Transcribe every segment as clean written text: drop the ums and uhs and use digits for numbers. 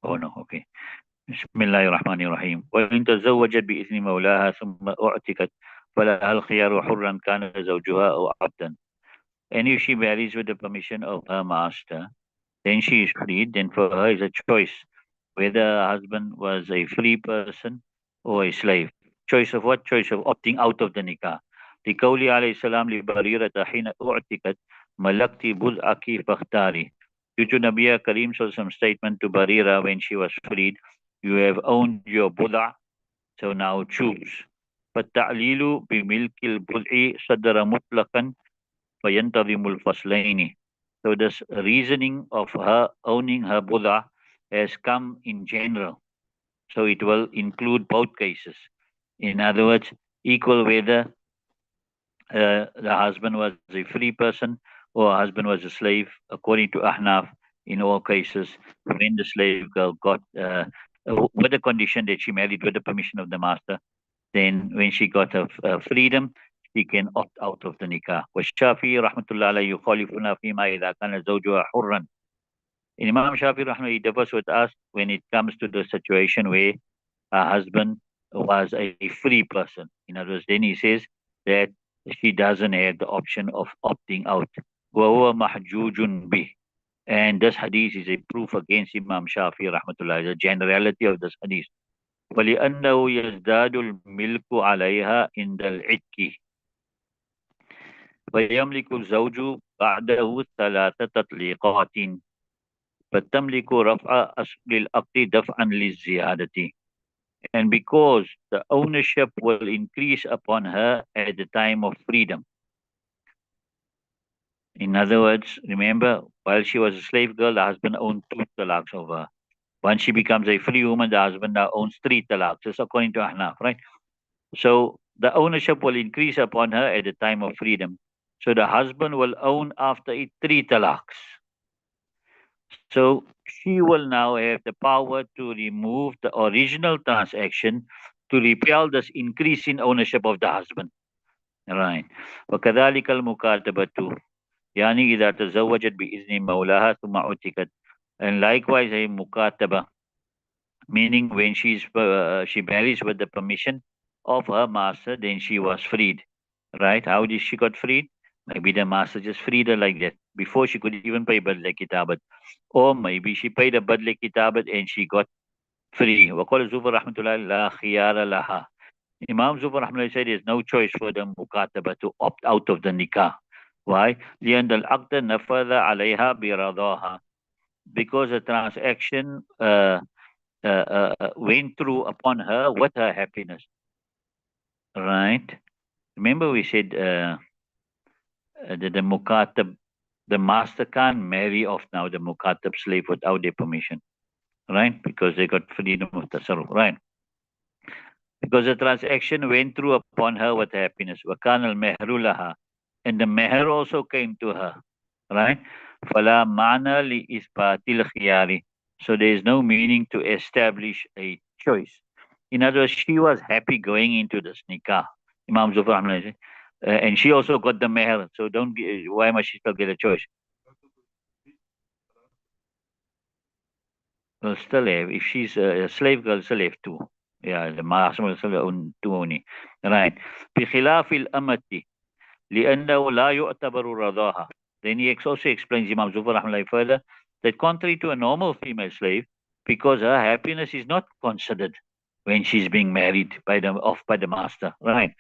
Oh no, okay. Bismillahirrahmanirrahim. وإن تزوجت بإذن مولاها ثم أعتقت فلها الخيار حرا كان زوجها أو عبدا. And if she marries with the permission of her master, then she is freed. Then for her is a choice whether her husband was a free person or a slave. Choice of what? Choice of opting out of the nikah. لقوله عليه السلام لبريرة حين أعتقت ملكت بضعك فاختاري. Due to Nabiya Kareem some statement to Barira when she was freed, you have owned your buda, so now choose. فالتعليل بملك البضع صدر مطلقا فينتظم الفصلين. So this reasoning of her owning her buda has come in general. So it will include both cases. In other words, equal whether the husband was a free person or husband was a slave, according to Ahnaf, in all cases, when the slave girl got, with the condition that she married with the permission of the master, then when she got her freedom, she can opt out of the nikah. والشافعي رحمة الله عليه يخالفنا فيما إذا كان زوجها حرا. Imam Shafi Rahman, he differs with us when it comes to the situation where her husband was a free person. In other words, then he says that she doesn't have the option of opting out. وَهُوَ مَحْجُوجٌ بِهِ. And this hadith is a proof against Imam Shafi rahmatullah, the generality of this hadith. وَلِأَنَّهُ يَزْدَادُ الْمِلْكُ عَلَيْهَا عِنْدَ الْعِتْكِ ويملك الزوج بعده ثلاث تطليقات فتملك رفع أصل العقد دفعا للزيادة. And because the ownership will increase upon her at the time of freedom. In other words, remember, while she was a slave girl, the husband owned 2 talaqs over her. Once she becomes a free woman, the husband now owns 3 talaqs. That's according to Ahnaf, right? So the ownership will increase upon her at the time of freedom. So the husband will own after it 3 talaqs. So she will now have the power to remove the original transaction to repel this increase in ownership of the husband. Right. وكذلك المكاتبة يعني إذا تزوجت بإذن مولاها ثم عتقت. And likewise a mukataba, meaning when she marries with the permission of her master, then she was freed. Right? How did she got freed? Maybe the master just freed her like that before she could even pay badle kitabat. Or maybe she paid a badle kitabat and she got free. وقال زفر رحمة الله لا خيار لها. Imam Zufar Rahman said there's no choice for the mukataba to opt out of the nikah. Why? لأن العقد نفذ عليها برضاها. Because the transaction went through upon her with her happiness. Right? Remember we said the mukatab, the master can't marry off now the mukatab slave without their permission. Right? Because they got freedom of tasarruf. Right? Because the transaction went through upon her with happiness. وَكَانَ الْمَهْرُ لَهَا. And the meher also came to her. Right? فَلَا مَعْنَى لِإِثْبَاتِ الْخِيَارِ. So there is no meaning to establish a choice. In other words, she was happy going into this nikah. Imam Zufar Ahmad, and she also got the meher. So why must she still get a choice? Well, still have. If she's a slave girl, still have 2. Yeah, the master will still own 2 only. Right. بخلاف الأمة لأنه لا يعتبر رضاها. Then he also explains, Imam Zufar Rahmatullahi further, that contrary to a normal female slave, because her happiness is not considered when she's being married by the master. Right.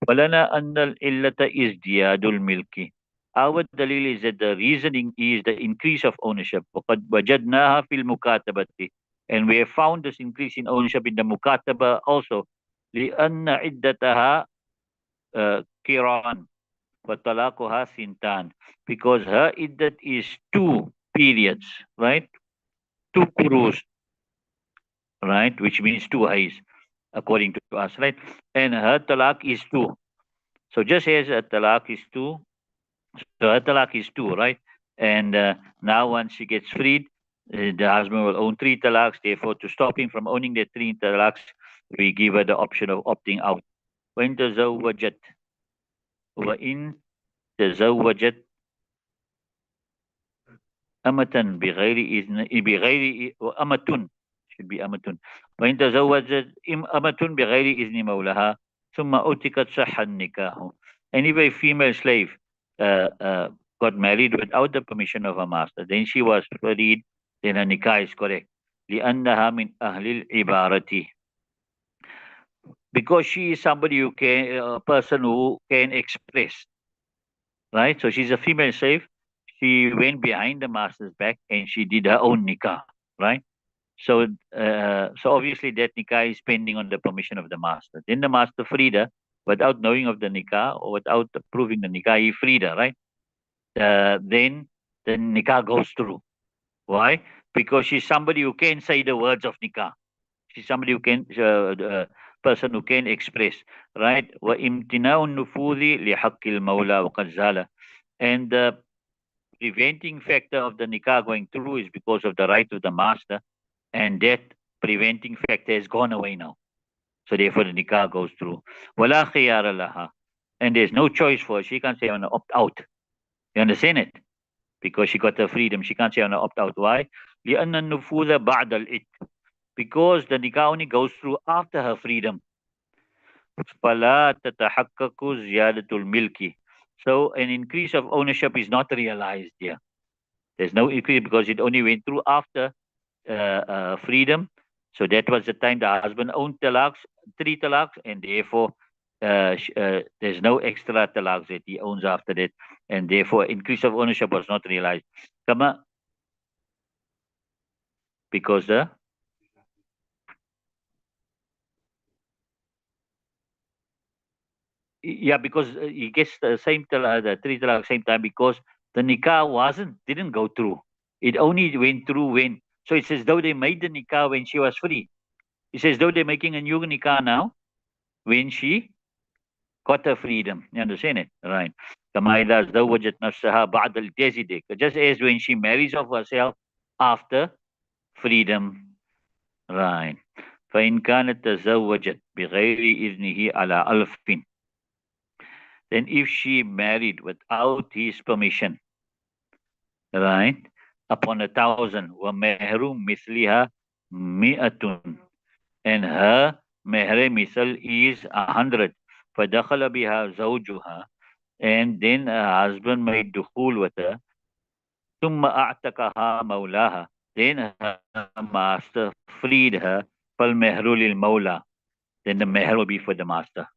ولنا أن العلة ازدياد الملك. Our dalil is that the reasoning is the increase of ownership. وقد وجدناها في المكاتبة. And we have found this increase in ownership in the mukataba also. لأن عدتها قران وطلاقها سنتان. Because her iddat is 2 periods, right? 2 kurus, right? Which means 2 hays, according to us, right? And her talaq is 2. So just as a talaq is 2, so her talaq is 2, right? And now once she gets freed, the husband will own 3 talaqs. Therefore, to stop him from owning the 3 talaqs, we give her the option of opting out. وإن تزوجت وإن تزوجت أمة بغير إذن أمة should be amatun. وإن تزوجت أمة بغير إذن مولاها ثم أُتِكت صح النكاح. And if a female slave got married without the permission of her master, then she was freed, then her nikah is correct. لأنها من أهل العبارة, because she is somebody who can, a person who can express, right? So she's a female slave. She went behind the master's back and she did her own nikah, right? So obviously that nikah is pending on the permission of the master. Then the master freed her without knowing of the nikah or without approving the nikah. He freed her, right? Then the nikah goes through. Why? Because she's somebody who can say the words of nikah. She's somebody who can, person who can express, right? وَإِمْتِنَاءُ النُّفُوذِ لِحَقِّ الْمَوْلَى وَقَدْ زَالَ. And the preventing factor of the nikah going through is because of the right of the master, and that preventing factor has gone away now. So therefore the nikah goes through. وَلَا خِيَارَ لَهَا. And there's no choice for her. She can't say, I want to opt out. You understand it? Because she got her freedom. She can't say, I want to opt out. Why? لِأَنَّ النُّفُوذَ بَعْدَ الْإِتْ. Because the nikah only goes through after her freedom. فَلَا تَتَحَقَّقُ زِيَادَةُ الْمِلْكِ. So an increase of ownership is not realized here. There's no increase because it only went through after freedom. So that was the time the husband owned talaqs, 3 talaqs, and therefore there's no extra talaqs that he owns after that, and therefore increase of ownership was not realized. Kama, because because he gets the same talaq, the 3 talaq same time, because the nikah didn't go through. It only went through when. So it's as though they made the nikah when she was free. It's as though they're making a new nikah now when she got her freedom. You understand it? Right. كما إذا زوجت نفسها بعد الجزيدة. Just as when she marries of herself after freedom. Right. فإن كانت تزوجت بغير إذنه على ألف. Then if she married without his permission, right, upon 1,000, ومهر مثلها 100, and her meher misal is 100. فدخل بها زوجها, and then her husband made dukhul with her. ثم أعتقها مولاها, then her master freed her. فالمهر للمولى, then the meher will be for the master.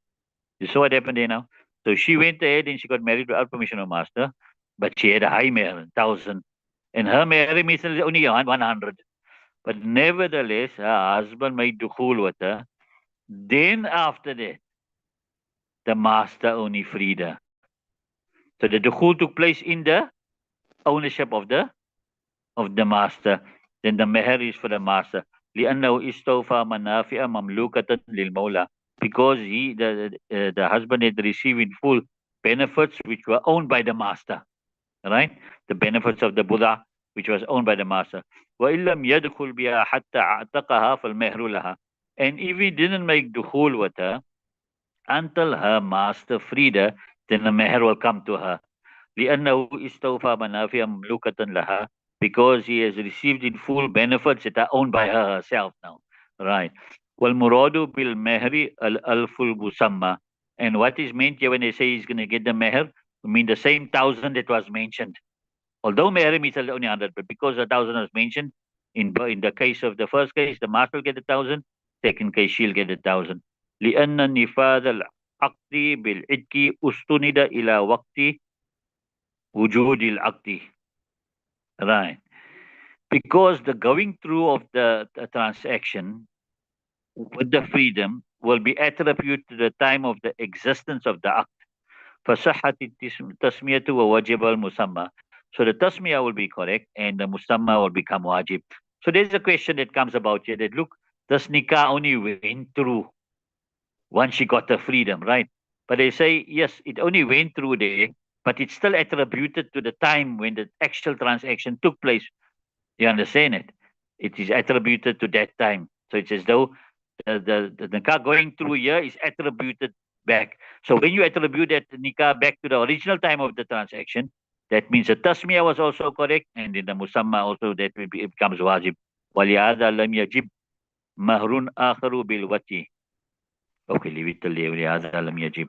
You saw what happened there now? So she went ahead and she got married without permission of master, but she had a high meher, 1,000. And her meher misal is only 100. But nevertheless, her husband made dukhul with her. Then after that, the master only freed her. So the dukhul took place in the ownership of the master. Then the meher is for the master. لأنه استوفى منافع مملوكة للمولى, because the husband had received in full benefits which were owned by the master, right? The benefits of the Buddha which was owned by the master. وإن لم يدخل بها حتى أعتقها فالمهر لها. And if he didn't make dukhul with her until her master freed her, then the meher will come to her. لأنه استوفى منافع مملوكة لها, because he has received in full benefits that are owned by her herself now. Right. والمراد بالمهر الألف المسمى. And what is meant here when they say he's going to get the meher, I mean the same 1,000 that was mentioned. Although meher is only 100, but because 1,000 was mentioned, in the case of the first case, the master will get 1,000. Second case, she'll get 1,000. لأن نفاذ العقد بالعتق استند إلى وقت وجود العقد. Right. Because the going through of the transaction with the freedom will be attributed to the time of the existence of the act. فصحت التسمية ووجب المسمى. So the tasmiyah will be correct and the musamma will become wajib. So there's a question that comes about here that, look, does nikah only went through once she got the freedom, right? But they say, yes, it only went through there, but it's still attributed to the time when the actual transaction took place. You understand it? It is attributed to that time. So it's as though the nikah going through here is attributed back. So when you attribute that nikah back to the original time of the transaction, that means the tasmiyah was also correct, and in the musamma also that it becomes wajib. وَلِهَذَا لَمْ يَجِبْ مهر آخر بالوتي. Okay, leave it till there. لهذا لم يجب.